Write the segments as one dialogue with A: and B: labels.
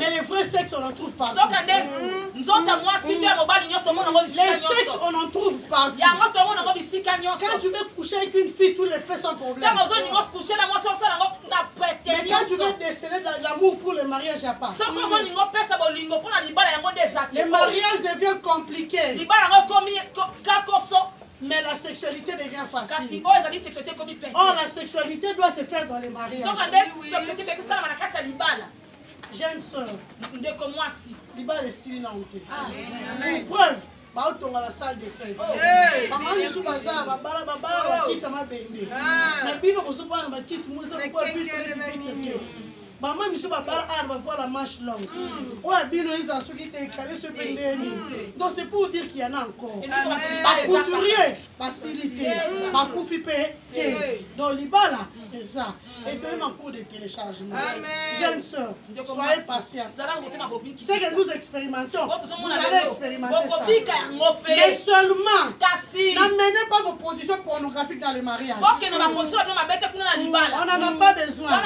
A: Mais les vrais sexes, on en trouve partout.
B: Les sexes,
A: on en trouve partout. Quand tu veux coucher avec une fille, tu le fais sans problème. Mais quand tu veux déceler de l'amour pour le mariage, il n'y a pas. Le mariage devient compliqué. Mais la sexualité devient facile. Or, la sexualité doit se faire dans les mariages. Jeune soeur, libala est si nanté. Pour preuve, on a la salle de fête. Maman, nous sommes à la maman, monsieur Babara, on va voir la manche longue. On a bien les ans qui étaient calés sur le. Donc c'est pour dire qu'il y en a encore. Pas couturier, facilité, pas coufipé. Donc l'ibala, c'est ça. Et c'est même en cours de téléchargement. Jeune soeur, soyez patiente. C'est que nous expérimentons. Vous allez expérimenter ça. Mais seulement, n'amenez pas vos positions pornographiques dans le mariage. On n'en a pas besoin.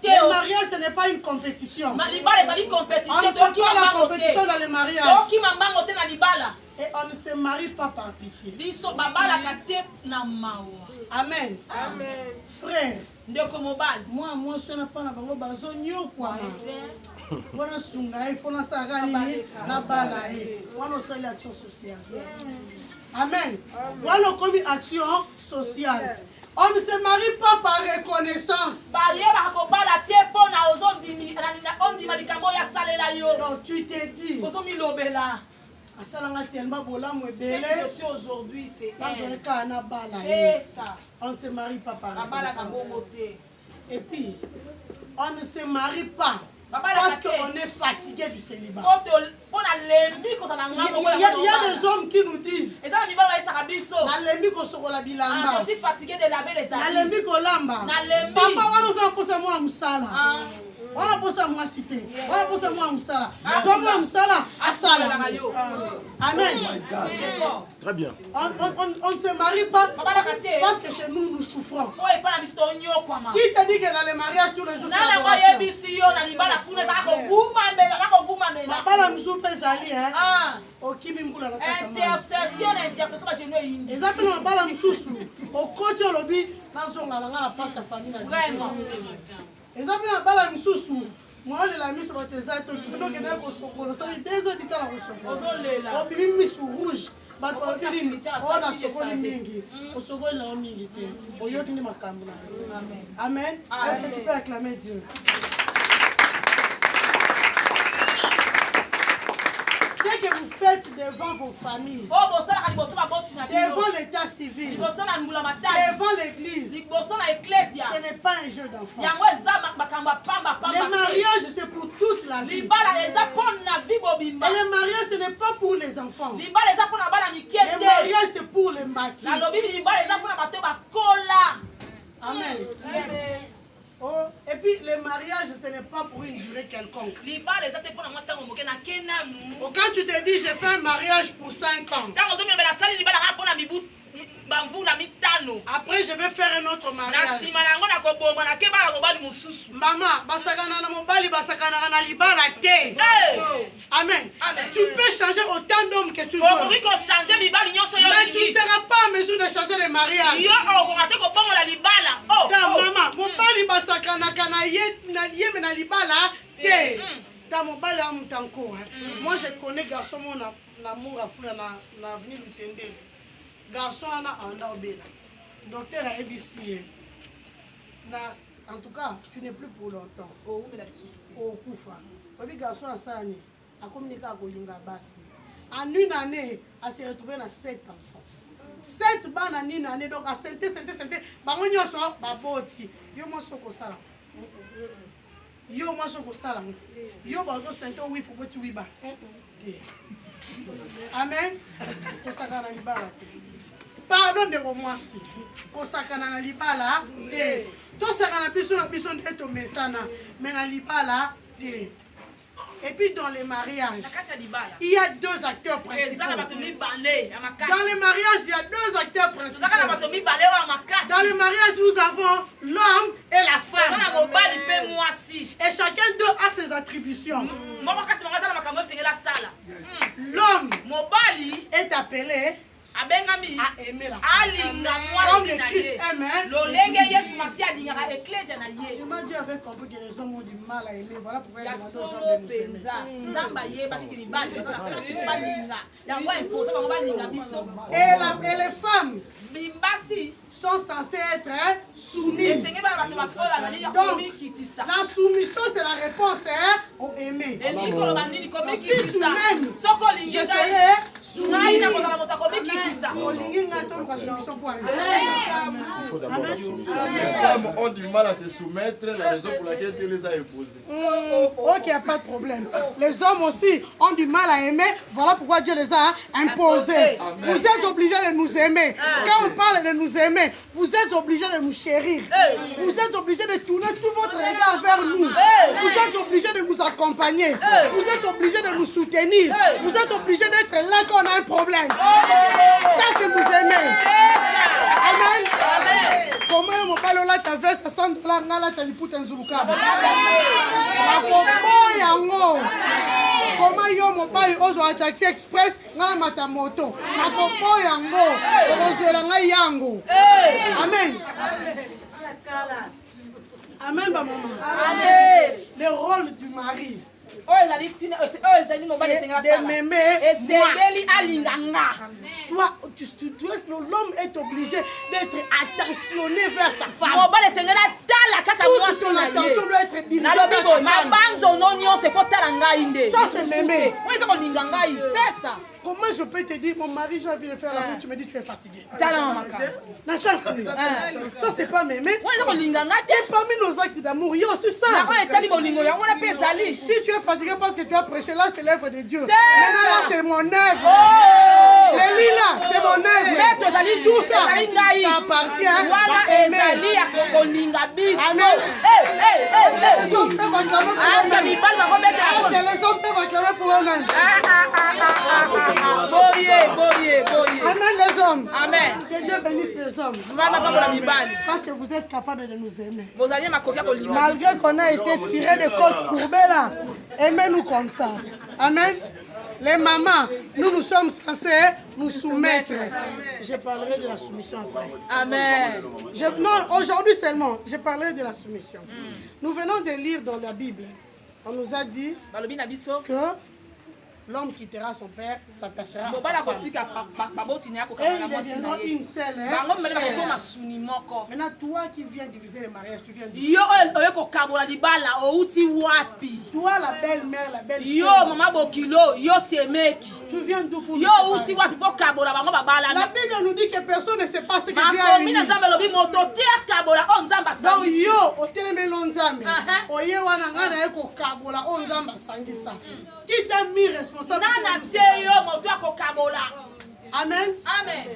A: Le mariage, ce n'est pas une compétition. On ne fait pas la compétition dans le mariage. Et on ne se marie pas par pitié. Amen.
C: Amen.
A: Frère, moi, je n'ai pas besoin de l'action sociale. Amen. Voilà comme action sociale. On ne se marie pas par reconnaissance. Donc tu t'es dit.
B: Ce que je suis aujourd'hui, c'est ça.
A: On ne se marie pas par reconnaissance. Et puis, on ne se marie pas parce qu'on est fatigué du célibat. Il y a des hommes qui nous disent
B: je suis fatigué de laver les habits.
A: Papa, on a posé moi cité. On a posé moi Moussala. Amen.
D: Très bien.
A: On ne se marie pas parce que chez nous, nous souffrons. Qui te dit que dans les mariages, tous les jours, c'est moi, je la mise sur votre zate, donc il y a des rouge. Amen. Est-ce que tu peux acclamer Dieu? Ce que vous faites devant vos familles, devant l'état civil, devant l'église, ce n'est pas un jeu d'enfant. Le mariage, c'est pour toute la vie. Et le mariage, ce n'est pas pour les enfants. Le mariage, c'est pour les bâtis. Amen.
B: Yes.
A: Oh, et puis le mariage, ce n'est pas pour une durée quelconque. Oh, quand tu te dis, j'ai fait un mariage pour 5 ans. Après, je vais faire un autre mariage. Maman, Amen. Tu peux changer autant d'hommes que tu veux. Mais tu ne seras pas en mesure de changer le mariage. Maman, mon bali basakanakana yemena libala te. Dans mon bali amutanko. Moi, je connais garçon mon amour à fou na avenue Lutendele. Garçon ana anda obela. Docteur a ABC. En tout cas, tu n'es plus pour longtemps. Oh Koufa. Oui, garçon a sani. A communiqué avec Olinga Bassi. En une année, elle s'est retrouvée dans 7 enfants. 7 ban en une année, donc à santé. Bango nyoso baboti. Yo mo soko sala. Yo mo soko sala. Yo ba do santé oui faut que tu oui ba. Amen. Kosakana libala. Pardon de moi si. Kosakana libala. To sakana biso na biso ndeto mesana. Mais na libala. Et puis dans les mariages, il y a 2 acteurs principaux. Dans les mariages, il y a 2 acteurs principaux. Dans les mariages, nous avons l'homme et la femme. Et chacun d'eux a ses attributions.
B: L'homme
A: est appelé à aimer la femme. Comme le Christ aime. Sûrement Dieu avait compris que les hommes ont du mal à aimer. Voilà pourquoi il demande aux hommes de nous aimer. Et les femmes sont censées être soumises. Donc, la soumission, c'est la réponse au aimer. Si tu m'aimes, je serai soumis.
D: Il faut d'abord la soumission. Les femmes ont du mal à se soumettre, la raison pour laquelle Dieu les a imposées.
A: Ok, il n'y a pas de problème. Les hommes aussi ont du mal à aimer, voilà pourquoi Dieu les a imposés. Vous êtes obligés de nous aimer. Quand on parle de nous aimer, vous êtes obligés de nous chérir. Vous êtes obligés de tourner tout votre regard vers nous. Vous êtes obligés de nous accompagner. Vous êtes obligés de nous soutenir. Vous êtes obligés d'être là quand on a un problème. Ça, c'est nous aimer. Amen. Comment mon palo là ta veste à 100 $, là ta liputa nzulukaba. Comment yo mon palo ozo a taxi express na mata moto. Makopo yango. Ozoela nga yango. Amen. Amen ma maman. Amen. Le rôle du mari. De m'aimer. Soit l'homme est obligé d'être attentionné vers sa femme. Toute son attention doit être dirigée vers ta femme. Ça c'est m'aimer. Comment je peux te dire, mon mari, j'ai envie de faire la route, tu me dis tu es fatigué. Ça c'est pas m'aimer. Et parmi nos actes d'amour, il y a aussi ça. Si tu es fatigué parce que tu as prêché, là c'est l'œuvre de Dieu. Maintenant là c'est mon œuvre. Les lits là, c'est mon œuvre. Tout ça, ça appartient à aimer. Amen. Est-ce que les hommes peuvent acclamer pour eux-mêmes? Est-ce que les hommes peuvent acclamer pour eux-mêmes? Amen les hommes. Amen. Que Dieu bénisse les hommes. Parce que vous êtes capables de nous aimer. Malgré qu'on a été tiré de côtes courbées là, aimez-nous comme ça. Amen. Les mamans, nous sommes censés nous soumettre. Je parlerai de la soumission après. Amen. Non, aujourd'hui seulement, je parlerai de la soumission. Nous venons de lire dans la Bible. On nous a dit que l'homme quittera son père, s'attachera à sa femme. Et ils deviendront une seule chair. Maintenant, toi qui viens diviser le mariage, tu viens diviser. Toi, la belle-mère, la belle-sœur. Tu viens d'où pour nous séparer? La Bible nous dit que personne ne sait pas ce que Dieu a uni. Donc, yo, au télémé l'onzambe. Oye wana ngana eko kabola onzamba sangisa. Qui t'a mis responsable? Amen. Amen.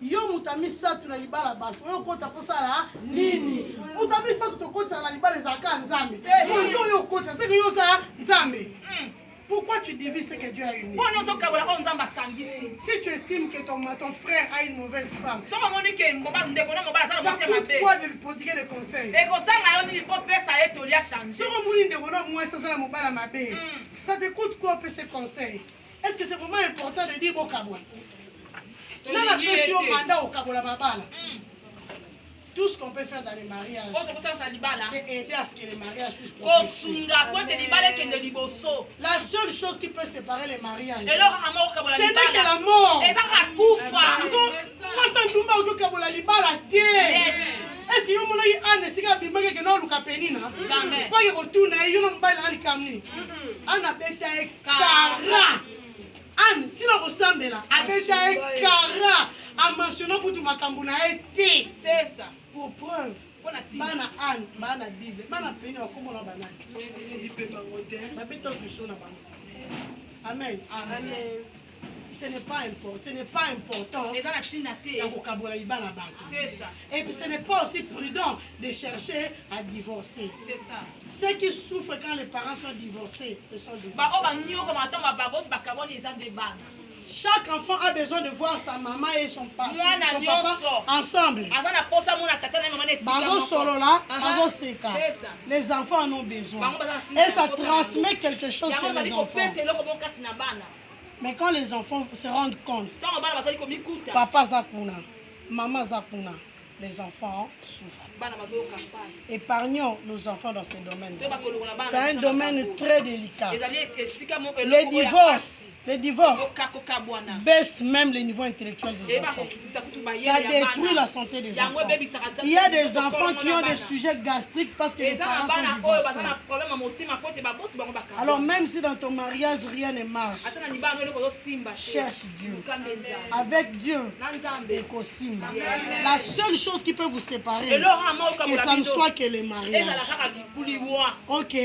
A: Yo mutami satu na libala batu. Yo kota posala nini? Mutami satu to kota na libala zaka nzambe. Yo kota, c'est que yo za nzambe. Pourquoi tu divises ce que Dieu a uni? Si tu estimes que ton frère a une mauvaise femme, ça coûte quoi de lui prodiguer des conseils? Ça te coûte quoi pour ces conseils? Est-ce que c'est vraiment important de dire au Kabola? Tout ce qu'on peut faire dans les mariages, c'est aider à ce que les mariages puissent progresser. La seule chose qui peut séparer les mariages, ce n'est que la mort. Est-ce que vous avez un essai qui a été jamais. Pas que retourne, il y a un bail à Anna Beta et Kara. Anne, tu n'as pas ressemblé là. Abeta et Kara. En mentionnant pour tout ma cambouna été. C'est ça. Pour preuve. Bana Anne, Bana Bible. Bana Péni, on comprend la banane. Amen. Amen. Ce n'est pas important. Ce n'est pas important. C'est ça. Et puis ce n'est pas aussi prudent de chercher à divorcer. C'est ça. Ceux qui souffrent quand les parents sont divorcés, ce sont des Chaque enfant a besoin de voir sa maman et son papa ensemble. Les enfants en ont besoin. Et ça transmet quelque chose chez les enfants. Mais quand les enfants se rendent compte, papa Zakuna, maman Zakuna, les enfants souffrent. Épargnons nos enfants dans ces domaines. C'est un domaine très délicat. Les divorces baissent même le niveau intellectuel des enfants. Ça détruit la santé des enfants. Il y a des enfants qui ont des sujets gastriques parce que les parents sont divorcés. Alors même si dans ton mariage rien ne marche, cherche Dieu. Avec Dieu, la seule chose qui peut vous séparer, que ça ne soit que le mariage. Ok,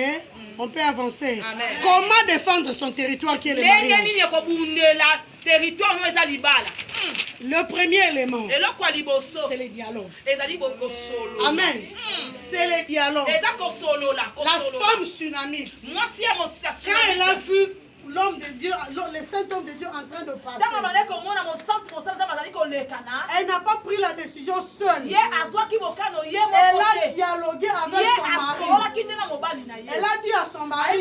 A: on peut avancer.
B: Amen.
A: Comment défendre son territoire qui est le mariage? Le premier élément, c'est le dialogue. Amen. C'est le dialogue. La femme sunamite, quand elle a vu l'homme de Dieu, le saint homme de Dieu en train de passer, elle n'a pas pris la décision seule. Elle a dialogué avec son mari. Elle a dit à son mari,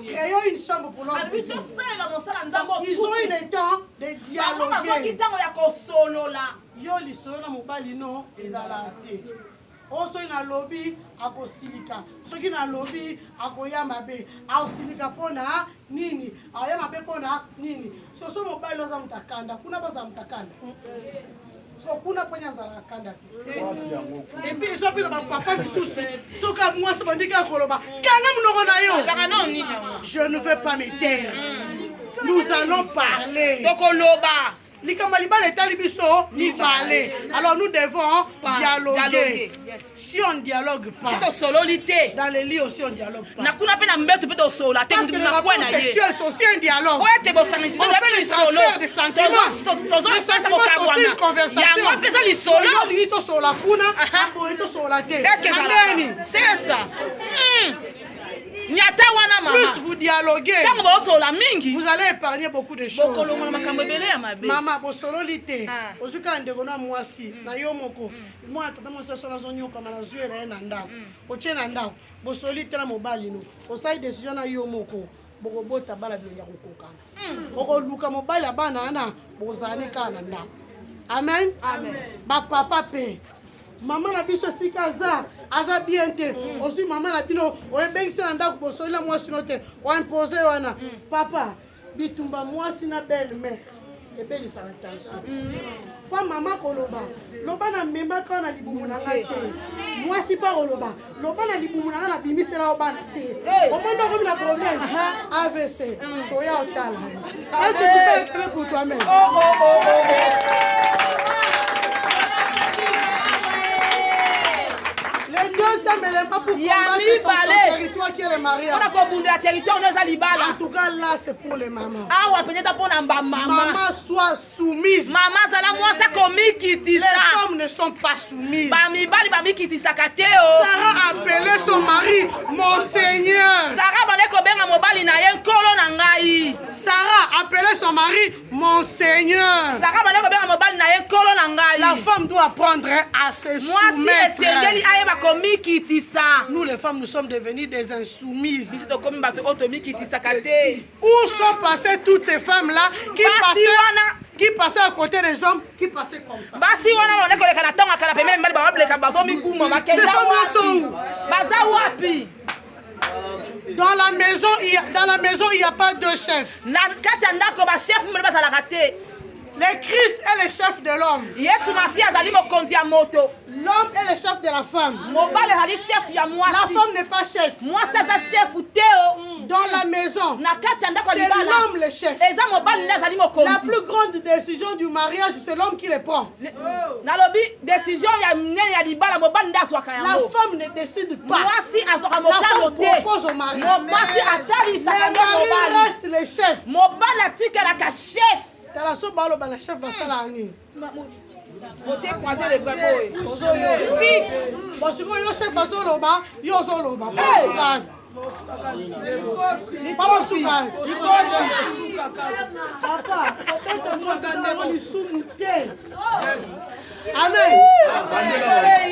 A: créons une chambre pour l'homme de Dieu. Ils ont eu le temps de dialoguer. Yo lisolo na mobali no ezala te. Oso ina lobby akosilika. Soki na lobby akoyamba be. Akosilika pona nini? Ayama be pona nini? So mobali oza mutakanda. Kuna baza mutakanda. So kuna ponya zala kanda te. Et puis so pilo ba papa misusu. So ka mwasi bandika koloba. Kana munoko na yo. Je ne veux pas me taire. Nous allons parler.
B: Tokoloba.
A: Alors nous devons dialoguer. Si on ne dialogue pas, dans les lits aussi on ne dialogue pas. Parce que les rapports sexuels sont aussi un dialogue. On fait les transferts de sentiments. Les sentiments sont aussi une conversation.
B: C'est ça.
A: Plus vous dialoguez, vous allez épargner beaucoup de choses. Maman, bosololité. Ozuka ndegona mwasi na yo moko. Moi tata mwasi sola zonyo kama na zuere na ndako. Ochena ndako. Bosolité na mobali no. Osai décision na yo moko. Bokobota bala bilonga kokokana. Oko luka mobali abana na bozane kana ndako. Amen.
B: Amen.
A: Ba papa pe. Maman na biso sikaza aza bien te. Aussi maman na bino oyebengisa na ndako bosola mwasi no te. O imposer wana. Papa bitumba mwasi na belle mère. Et puis ça va attention. Pas maman koloba. Loba na memba ka na libumu na ngate. Mwasi pa koloba. Loba na libumu na na bimisela obana te. Au moins on a problème. AVC. Toya otala. Est-ce que tu peux écrire pour toi-même? Le deuxième élément pour combattre ton territoire qui est le mariage. En tout cas là c'est pour les mamans. Maman soit soumise. Les femmes ne sont pas soumises. Sarah appelait son mari mon Seigneur. Sarah appelait son mari mon Seigneur. La femme doit apprendre à se soumettre. Nous les femmes, nous sommes devenues des insoumises. Où sont passées toutes ces femmes-là qui passaient à côté des hommes, qui passaient comme ça? Ces femmes-là sont où? Dans la maison, il n'y a pas de chef. Le Christ est le chef de l'homme. L'homme est le chef de la femme. La femme n'est pas chef. Dans la maison, c'est l'homme le chef. La plus grande décision du mariage, c'est l'homme qui le prend. La femme ne décide pas. La femme propose au mari. Le mari reste le chef. La chef va ça la nuit. Papa suka. Papa, papa lisumu te. Amen.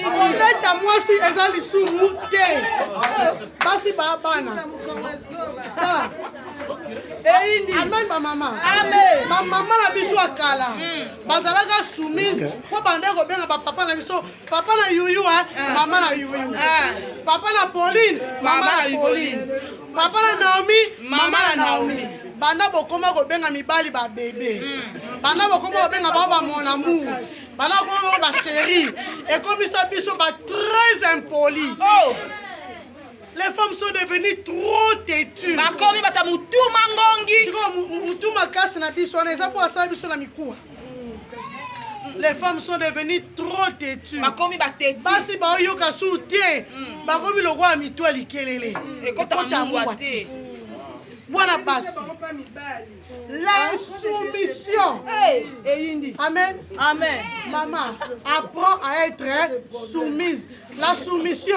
A: Kobeta mwasi eza lisumu te. Basi babana. Amen ba mama.
B: Amen.
A: Ba mama na biso akala. Bazalaka soumise po bande ko benga ba papa na biso. Papa na yuyu mama na yuyu. Papa na Pauline, mama na Pauline. Papa na Naomi, mama na Naomi. Banda bokoma ko benga mibali ba bébé. Banda bokoma ko benga ba mon amour. Banda bokoma ba chérie. Et comme ça biso ba très impoli.
B: Oh.
A: Les femmes sont devenues trop têtues.
B: Bakomi bata mutu mangongi.
A: Siko mutu makasi na biso na eza po asala biso na mikuwa. Les femmes sont devenues trop têtues.
B: Bakomi bateti.
A: Basi ba yoka soutien. Bakomi lokwa mitwa likelele.
B: Ekota muwate.
A: Bwana basi. L'insoumission.
B: Hey,
A: Amen.
B: Amen.
A: Maman, apprends à être soumise. La soumission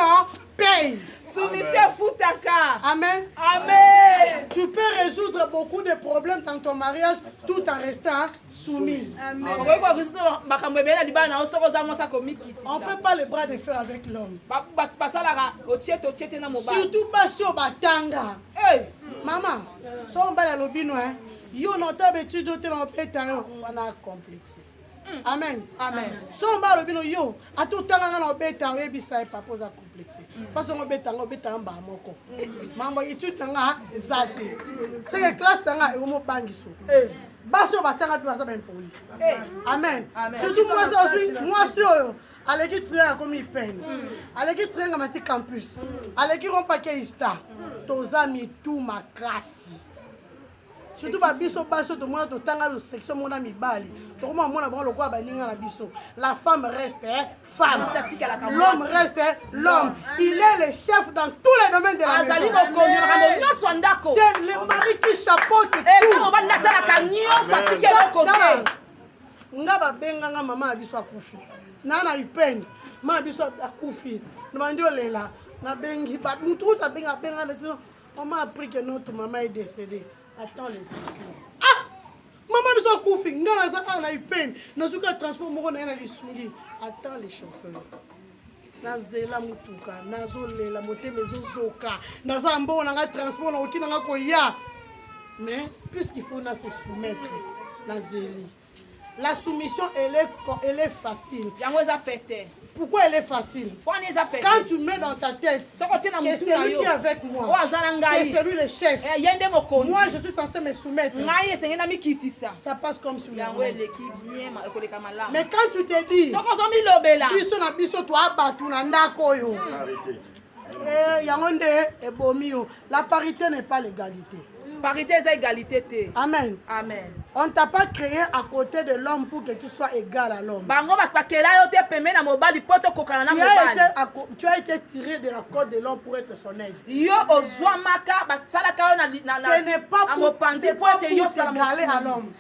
A: paye.
B: Soumission futaka.
A: Amen.
B: Amen.
A: Tu peux résoudre beaucoup de problèmes dans ton mariage tout en restant soumise.
B: On
A: On ne fait pas les bras de fer avec l'homme.
B: Surtout
A: Surtout Basio Batanga. Maman, si on va à l'obino, yo non d'habitude de on a complexé. Amen.
B: Amen.
A: Si on va à l'obino, yo, à tout temps on a bêta, on a pas posé complexé. Parce qu'on bêta en bas moko. Maman, et tout temps là, zate. C'est que classe tanga et on bangiso. Basio Batanga puis ça ben poli. Amen. Surtout moi aussi, allez qui traîne comme il peine. Allez qui traîne comme un campus. Allez qui rompt paquet ista. Tos amis tout ma classe. Surtout ba biso baso to mona to tanga lo section mona mibali. To mona mona ba lokwa ba ninga na biso. La femme reste femme. L'homme reste l'homme. Il est le chef dans tous les domaines de la maison. C'est le mari qui chapeaute tout. Nga ba benga nga mama abiso akufi. Nana ipeni. Mama abiso akufi. Ndio lela. Na bengi ba mutu ta benga benga na sino. On m'a appris que notre maman est décédée. Attends les secours. Ah! Maman abiso akufi. Nga na zaka na ipeni. Nazuka transport moko na yana lisungi. Attends les chauffeurs. Nazela mutuka, nazolela motema ezozoka. Nazambo na nga transport na okina nga koya. Mais puisqu'il faut na se soumettre. Nazeli. La soumission, elle est facile. Pourquoi elle est facile? Quand tu mets dans ta tête que celui qui est avec moi, c'est celui le chef. Moi, je suis censé me soumettre. Ça passe comme sur la route. Mais quand tu te dis, la parité n'est pas l'égalité.
B: Parité c'est égalité.
A: Amen.
B: Amen.
A: On ne t'a pas créé à côté de l'homme pour que tu sois égal à l'homme. Tu as été tiré de la côte de l'homme pour être son aide. Ce n'est pas pour t'égaler à l'homme.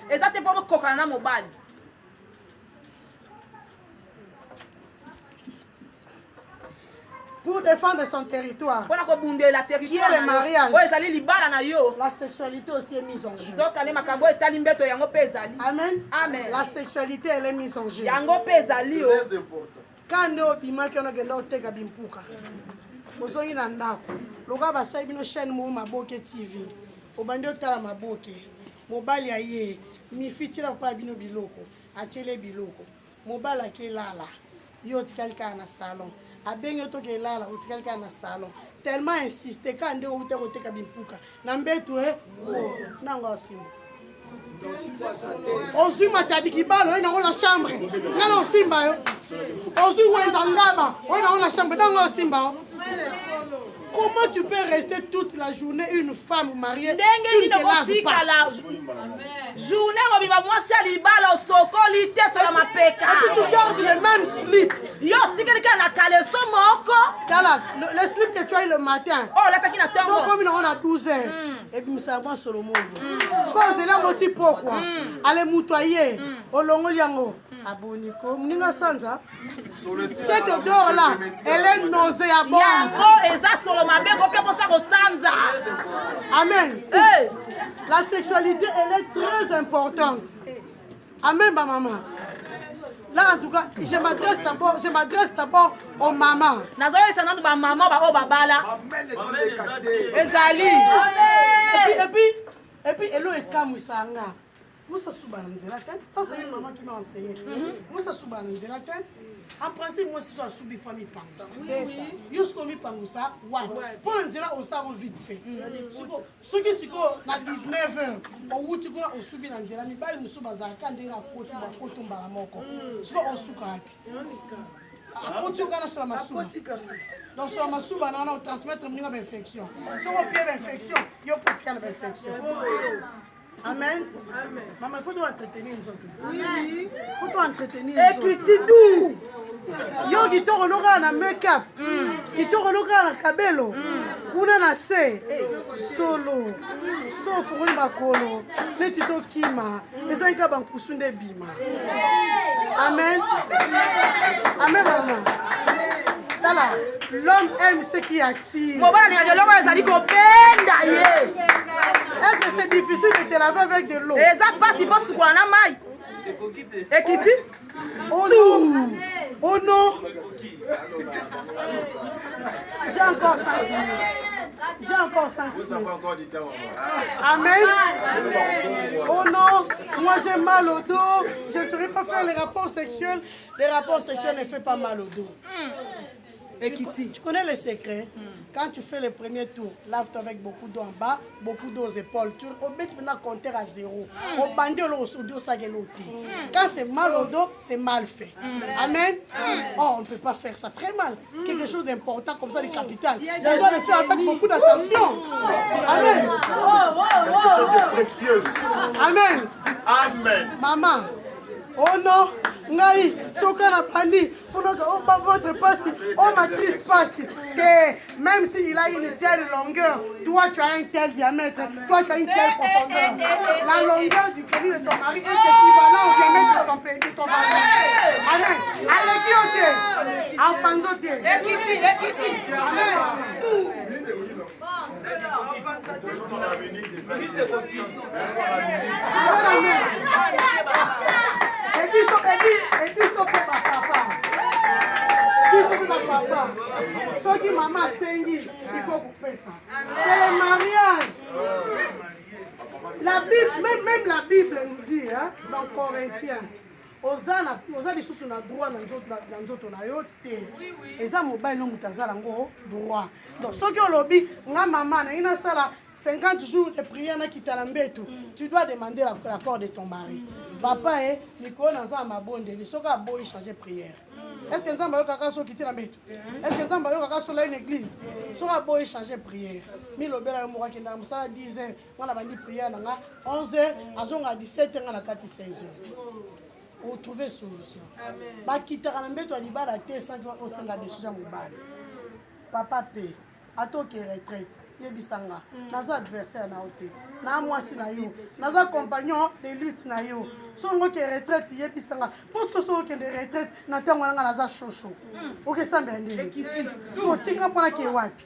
A: Pour défendre son territoire, qui est le mariage, la sexualité aussi est mise en jeu. Amen.
B: Amen.
A: La sexualité, elle est mise en jeu.
D: Très important.
A: Quand on a oteka bimpuka, ozongi na ndako, loka basai bino chaîne mo maboke TV, obandi otala maboke, mobali aye, mifitira pa bino biloko, atele biloko, mobali akelala, yo tikalika na salon. Abenyo to ke lala utikalika na salon tellement insisté quand ndio uteka bimpuka na mbetu nanga osimba ozuma tabiki balo ina la chambre ngana osimba yo ozu wenda ngaba ina la chambre nanga osimba. Comment tu peux rester toute la journée une femme mariée? Tu ne te laves pas. Et puis tu gardes le même slip. Le slip que tu as eu le matin. C'est comme on a 12 heures. Et puis ça va sur le monde. Ce qu'on se lève aussi pourquoi? Aller moutoyer. Au long liango. Aboniko, Mninga Sanza. Cette odeur-là, elle est nauséabonde. Amen. La sexualité, elle est très importante. Amen, ma maman. Là, en tout cas, je m'adresse d'abord aux mamans. Et puis, Elo et Kamoussanga. Moussa Soubananzela, ça c'est une maman qui m'a enseigné. Moussa Soubananzela, en principe, moi, si je suis une famille Pangoussa. Jusqu'au mi Pangoussa, ouais. Pour Anzela, on s'en vite fait. Ce qui est à 19h, au bout du coup, on subit Anzela, mais pas le Soubaza, quand on a côté, on tombe à la moko. Je vais au soukak. Donc, sur ma souba, on transmettre une infection. Sur mon pied d'infection, il y a une infection. Amen. Maman, il faut nous entretenir nous autres. Il faut nous entretenir nous autres. Yo qui t'aura na make-up, qui t'aura na kabelo, kuna na se, solo, so fungoli bakolo, ne tito kima, esa nka bankusunde bima. Amen. Amen maman. Tala, l'homme aime ce qui attire. Est-ce que c'est difficile de te laver avec de l'eau? Oh non! Oh non! J'ai encore 5 minutes. J'ai encore 5 minutes. Amen. Oh non! Moi j'ai mal au dos. Je ne saurais pas faire les rapports sexuels. Les rapports sexuels ne font pas mal au dos. Tu connais le secret? Quand tu fais le premier tour, lave-toi avec beaucoup d'eau en bas, beaucoup d'eau aux épaules. Tu obéis maintenant compter à 0. Au bandit, quand c'est mal au dos, c'est mal fait. Amen. Oh, on ne peut pas faire ça très mal. Quelque chose d'important comme ça, de capital. On doit le faire avec beaucoup d'attention. Amen.
D: Quelque chose de précieux.
A: Amen.
D: Amen.
A: Maman. Oh non, Ngai, Sokana Pandi, votre passe, oh matrice passe. Même s'il a une telle longueur, toi tu as un tel diamètre, toi tu as une telle profondeur. La longueur du pénis de ton mari est équivalente au diamètre de ton pénis de ton mari. Amen. Allez, qui ôte? En panzote. Amen. Et puis, papa. Ce qui maman sengi, il faut couper ça. C'est le mariage. La Bible, même la Bible nous dit, hein, dans Corinthiens, oza lisusu na droit na nzoto na yo te. Eza mobile no mutazala ngo droit. Donc soki olobi nga mama na ina sala 50 jours de prière na kitalambetu, tu dois demander l'accord de ton mari. Papa Nico naza mabondeli soki aboyi changer prière. Est-ce que nzamba yo kaka so kitalambetu? Est-ce que nzamba yo kaka so la une église? Soki aboyi changer prière. Mi lobela yo moka kenda musala 10h, ngana bandi prière na 11h, azonga 17h ngana kati 16h. Pour trouver solution. Ba kitaka na mbeto alibala te sans que on senga décision mobile. Papa pe atoke retraite yebisanga naza adversaire na ote na mwasi na yo naza compagnon de lutte na yo songo ke retraite yebisanga parce que so ke de retraite na tango nga naza chocho oke sambe ndini so tinga pona ke wapi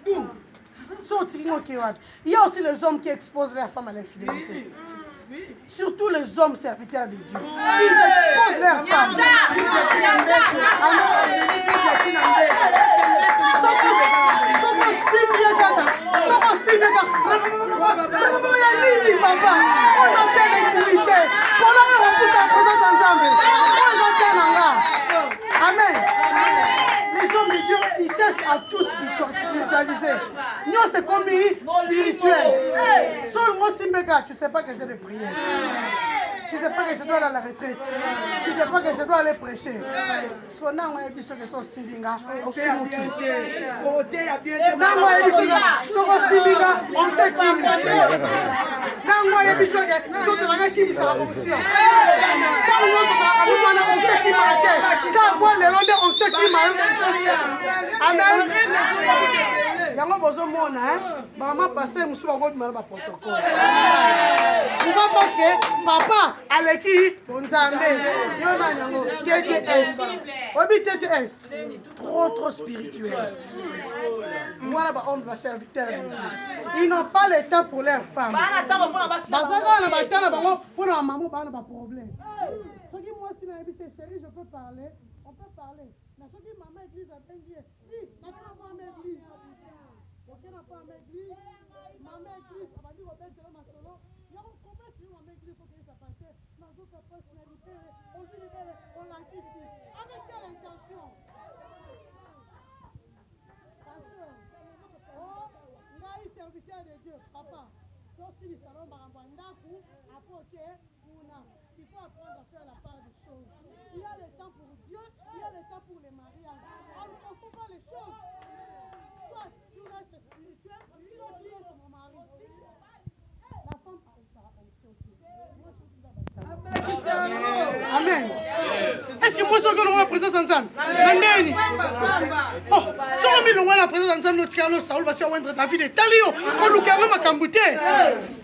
A: so tinga ke wapi. Il y a aussi les hommes qui exposent leurs femmes à l'infidélité. Surtout les hommes serviteurs de Dieu. Ils exposent leurs femmes. Amen. Les hommes de Dieu, ils cherchent à tout spiritualiser. Nous, c'est comme spirituel. Seul moi, Simbeka, tu ne sais pas que j'ai des prières. Tu ne sais pas que je dois aller à la retraite. Tu ne sais pas que je dois aller prêcher. Parce que non, il y a des gens qui sont Simbinga. On sait qui. Non, il y a des gens qui sont Simbinga. On sait qui. Non, il y a des gens qui sont qui ça va fonctionner. Quand on sait qui m'a quand on voit les Londres, on sait qui m'a. Amen. Yango bozo mona Maman pasteur musu bango bimana ba protocole. Pourquoi parce que papa aleki bonzambe yo na nyango TTS. Obi TTS trop spirituel. Voilà ba homme ba serviteur de Dieu. Ils n'ont pas le temps pour leurs femmes. Bana temps pour na basi. Bazaka na batana bango pour na maman bana ba problème. Soki moi si na habité chérie, je peux parler. On peut parler. Na soki maman église a bengie. Oui, na kana pas église. Ok na pas église. Maman église, on va dire Robert de l'homme solo. Ya on comprend si maman église faut que ça passe. Na zo ka personnalité, on dit libéré, on l'anticie. Avec quelle intention? Pasteur. Oh, ngai serviteur de Dieu, papa. Donc si les salons marambandaku, après ok, il faut apprendre à faire la part des choses. Il y a le temps pour Dieu, il y a le temps pour les mariages. On ne confond pas les choses. Soit tu restes spirituel, soit tu restes mon mari. La femme a une fonction. Amen. Est-ce que moi je suis la présence ensemble? Oh, si on met la présence ensemble, notre Carlos Saoul va se faire la vie de Talio. Quand nous carrément ma cambouté.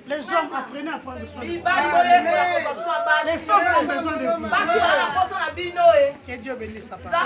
A: Les hommes apprenez à prendre soin de vous. Les femmes ont besoin de vous. Que Dieu bénisse ta parole.